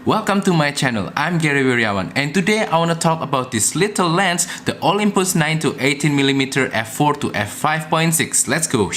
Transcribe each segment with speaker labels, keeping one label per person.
Speaker 1: Welcome to my channel, I'm Gary Wiryawan, and today I want to talk about this little lens, the Olympus 9-18mm f4 to f5.6. Let's go!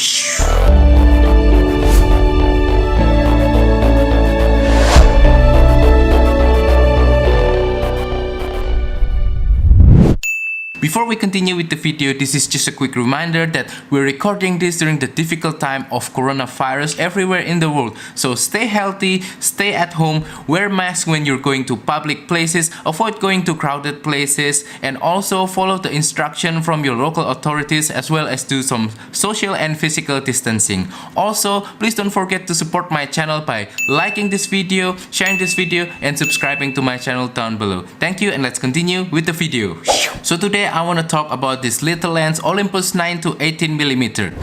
Speaker 1: Before we continue with the video, this is just a quick reminder that we're recording this during the difficult time of coronavirus everywhere in the world. So stay healthy, stay at home, wear masks when you're going to public places, avoid going to crowded places, and also follow the instruction from your local authorities as well as do some social and physical distancing. Also, please don't forget to support my channel by liking this video, sharing this video, and subscribing to my channel down below. Thank you, and let's continue with the video. So today I want to talk about this little lens, Olympus 9-18mm.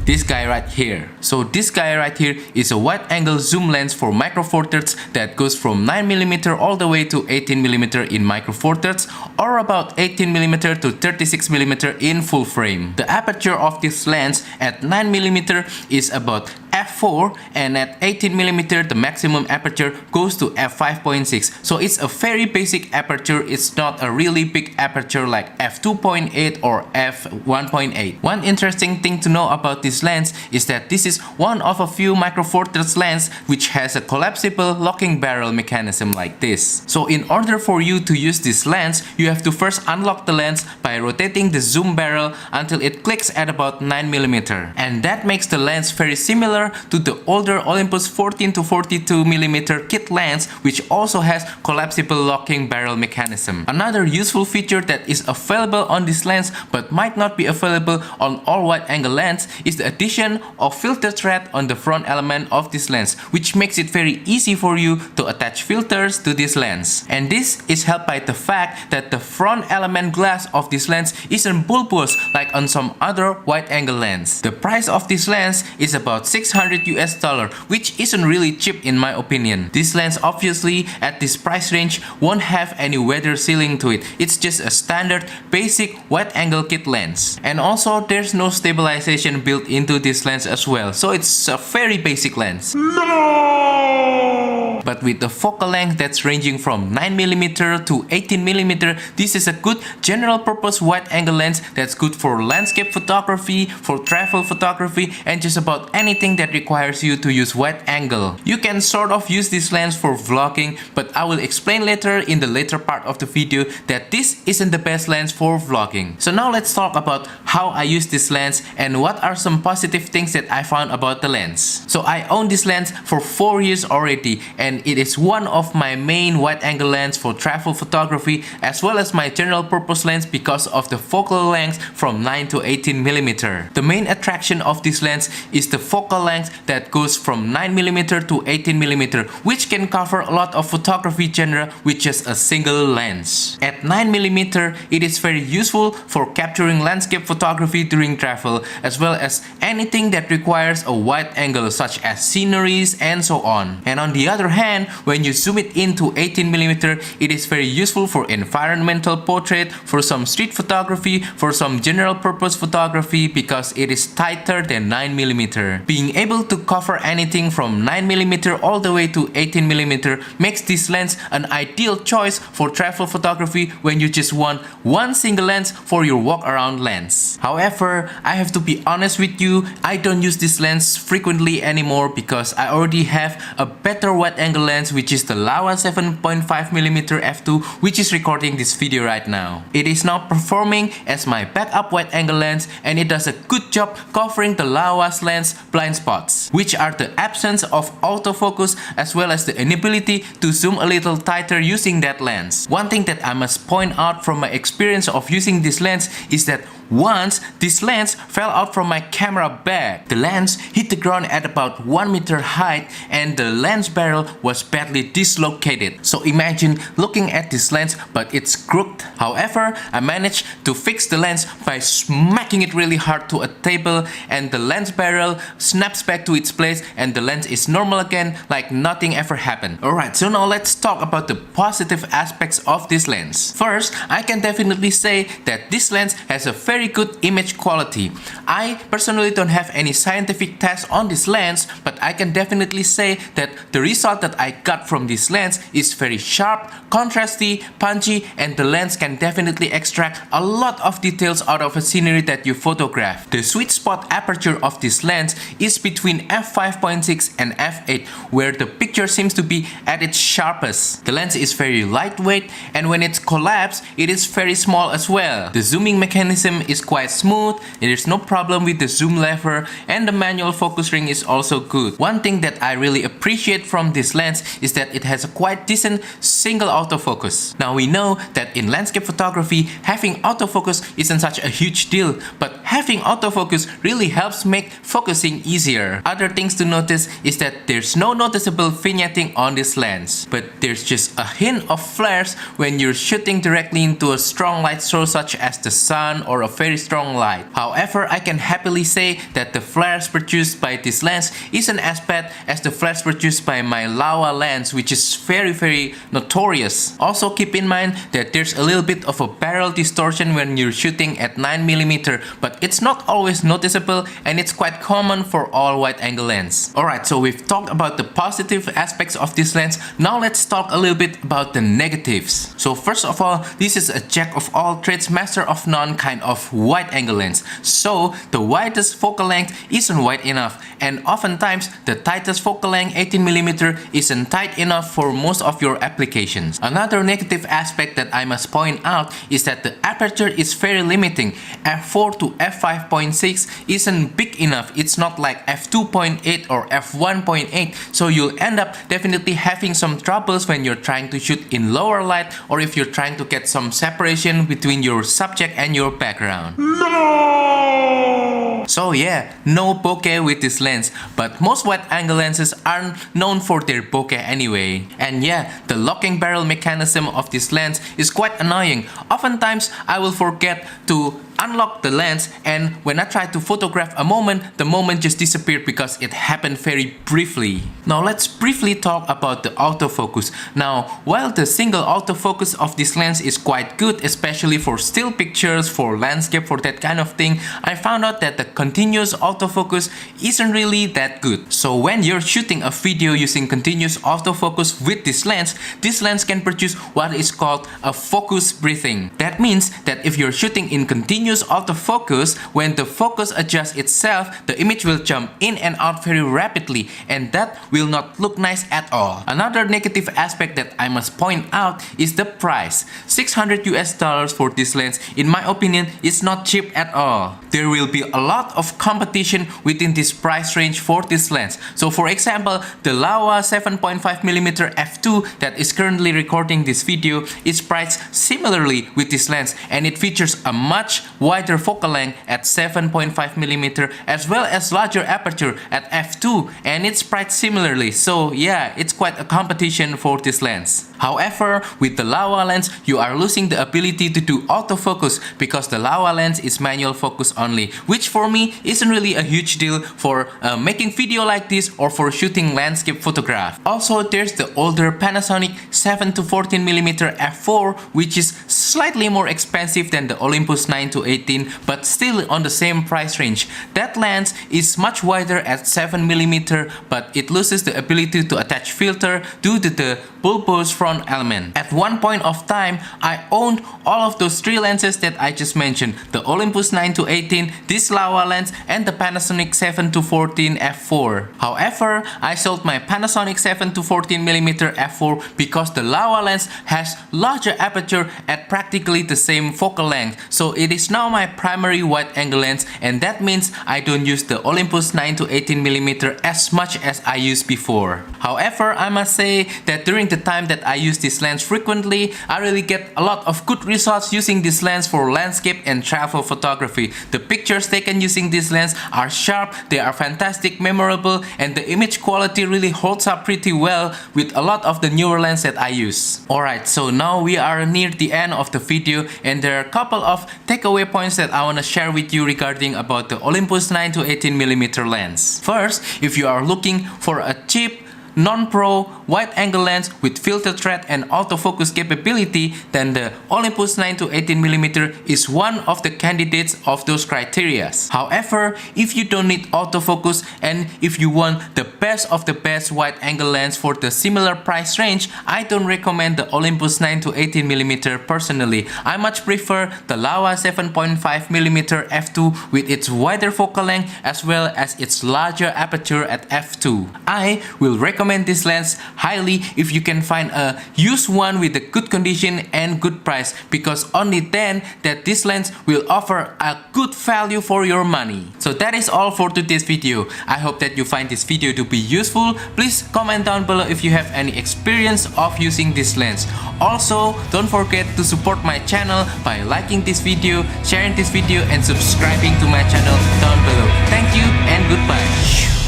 Speaker 1: This guy right here. So this guy right here is a wide-angle zoom lens for micro four thirds that goes from 9mm all the way to 18mm in micro four thirds, or about 18mm to 36mm in full frame. The aperture of this lens at 9mm is about f4, and at 18mm the maximum aperture goes to f5.6. So it's a very basic aperture. It's not a really big aperture like f2.8 or f1.8. One interesting thing to know about this lens is that this is one of a few micro four thirds lens which has a collapsible locking barrel mechanism like this. So in order for you to use this lens, you have to first unlock the lens by rotating the zoom barrel until it clicks at about 9mm, and that makes the lens very similar to the older Olympus 14-42mm kit lens, which also has collapsible locking barrel mechanism. Another useful feature that is available on this lens but might not be available on all wide-angle lens is the addition of filter thread on the front element of this lens, which makes it very easy for you to attach filters to this lens. And this is helped by the fact that the front element glass of this lens isn't bulbous like on some other wide-angle lens. The price of this lens is about $600, which isn't really cheap in my opinion. This lens obviously at this price range won't have any weather sealing to it. It's just a standard basic wide-angle kit lens. And also there's no stabilization built into this lens as well. So it's a very basic lens. No! But with the focal length that's ranging from 9mm to 18mm, this is a good general purpose wide-angle lens that's good for landscape photography, for travel photography, and just about anything that requires you to use wide angle. You can sort of use this lens for vlogging, but I will explain later in the later part of the video that this isn't the best lens for vlogging. So now let's talk about how I use this lens and what are some positive things that I found about the lens. So I own this lens for 4 years already, and it is one of my main wide angle lens for travel photography as well as my general purpose lens because of the focal length from 9-18mm. The main attraction of this lens is the focal length that goes from 9mm to 18mm, which can cover a lot of photography genre with just a single lens. At 9mm, it is very useful for capturing landscape photography during travel, as well as anything that requires a wide angle such as sceneries and so on. And on the other hand, when you zoom it into 18mm, it is very useful for environmental portrait, for some street photography, for some general purpose photography because it is tighter than 9mm. Being able to cover anything from 9mm all the way to 18mm makes this lens an ideal choice for travel photography when you just want one single lens for your walk around lens. However, I have to be honest with you, I don't use this lens frequently anymore because I already have a better wide angle lens, which is the Laowa 7.5mm f2, which is recording this video right now. It is now performing as my backup wide angle lens, and it does a good job covering the Laowa's lens blind spots, which are the absence of autofocus as well as the inability to zoom a little tighter using that lens. One thing that I must point out from my experience of using this lens is that once this lens fell out from my camera bag. The lens hit the ground at about 1 meter height and the lens barrel was badly dislocated. So imagine looking at this lens but it's crooked. However, I managed to fix the lens by smacking it really hard to a table, and the lens barrel snaps back to its place and the lens is normal again like nothing ever happened. Alright, so now let's talk about the positive aspects of this lens. First, I can definitely say that this lens has a very very good image quality. I personally don't have any scientific tests on this lens, but I can definitely say that the result that I got from this lens is very sharp, contrasty, punchy, and the lens can definitely extract a lot of details out of a scenery that you photograph. The sweet spot aperture of this lens is between f5.6 and f8, where the picture seems to be at its sharpest. The lens is very lightweight, and when it's collapsed, it is very small as well. The zooming mechanism is quite smooth, there's no problem with the zoom lever, and the manual focus ring is also good. One thing that I really appreciate from this lens is that it has a quite decent single autofocus. Now we know that in landscape photography, having autofocus isn't such a huge deal, but having autofocus really helps make focusing easier. Other things to notice is that there's no noticeable vignetting on this lens, but there's just a hint of flares when you're shooting directly into a strong light source such as the sun or a very strong light. However, I can happily say that the flares produced by this lens isn't as bad as the flares produced by my Laowa lens, which is very notorious. Also keep in mind that there's a little bit of a barrel distortion when you're shooting at 9mm, but it's not always noticeable and it's quite common for all wide angle lens. Alright, so we've talked about the positive aspects of this lens. Now let's talk a little bit about the negatives. So first of all, this is a jack of all trades, master of none kind of wide angle lens. So the widest focal length isn't wide enough, and oftentimes the tightest focal length 18mm isn't tight enough for most of your applications. Another negative aspect that I must point out is that the aperture is very limiting. f4 to f5.6 isn't big enough. It's not like f2.8 or f1.8, so you'll end up definitely having some troubles when you're trying to shoot in lower light or if you're trying to get some separation between your subject and your background. No! So yeah, no bokeh with this lens, but most wide angle lenses aren't known for their bokeh anyway. And yeah, the locking barrel mechanism of this lens is quite annoying. Oftentimes I will forget to unlock the lens, and when I try to photograph a moment, the moment just disappeared because it happened very briefly. Now let's briefly talk about the autofocus. Now, while the single autofocus of this lens is quite good, especially for still pictures, for landscape, for that kind of thing, I found out that the continuous autofocus isn't really that good. So when you're shooting a video using continuous autofocus with this lens can produce what is called a focus breathing. That means that if you're shooting in continuous autofocus, when the focus adjusts itself, the image will jump in and out very rapidly, and that will not look nice at all. Another negative aspect that I must point out is the price. $600 for this lens, in my opinion, is not cheap at all. There will be a lot of competition within this price range for this lens. So for example, the Laowa 7.5mm f2 that is currently recording this video is priced similarly with this lens, and it features a much wider focal length at 7.5mm as well as larger aperture at f2, and it's priced similarly. So yeah, it's quite a competition for this lens. However, with the Laowa lens, you are losing the ability to do autofocus because the Laowa lens is manual focus only, which for me isn't really a huge deal for making video like this or for shooting landscape photograph. Also, there's the older Panasonic 7-14mm f4, which is slightly more expensive than the Olympus 9-18, but still on the same price range. That lens is much wider at 7mm, but it loses the ability to attach filter due to the bulbous front element. At one point of time, I owned all of those three lenses that I just mentioned: the Olympus 9-18, this Laowa lens, and the Panasonic 7-14 f4. However, I sold my Panasonic 7-14mm f4 because the Laowa lens has larger aperture at practically the same focal length, so it is now my primary wide angle lens, and that means I don't use the Olympus 9-18mm as much as I used before. However, I must say that during the time that I use this lens frequently, I really get a lot of good results using this lens for landscape and travel photography. The pictures taken using this lens are sharp, they are fantastic, memorable, and the image quality really holds up pretty well with a lot of the newer lens that I use. Alright, so now we are near the end of the video, and there are a couple of takeaway points that I want to share with you regarding about the Olympus 9-18mm lens. First, if you are looking for a cheap non-pro wide-angle lens with filter thread and autofocus capability, then the Olympus 9-18mm is one of the candidates of those criteria. However, if you don't need autofocus and if you want the best of the best wide-angle lens for the similar price range, I don't recommend the Olympus 9-18mm personally. I much prefer the Laowa 7.5mm f2 with its wider focal length as well as its larger aperture at f2. I will recommend this lens highly if you can find a used one with a good condition and good price, because only then that this lens will offer a good value for your money. So that is all for today's video. I hope that you find this video to be useful. Please comment down below if you have any experience of using this lens. Also, don't forget to support my channel by liking this video, sharing this video and subscribing to my channel down below. Thank you and goodbye.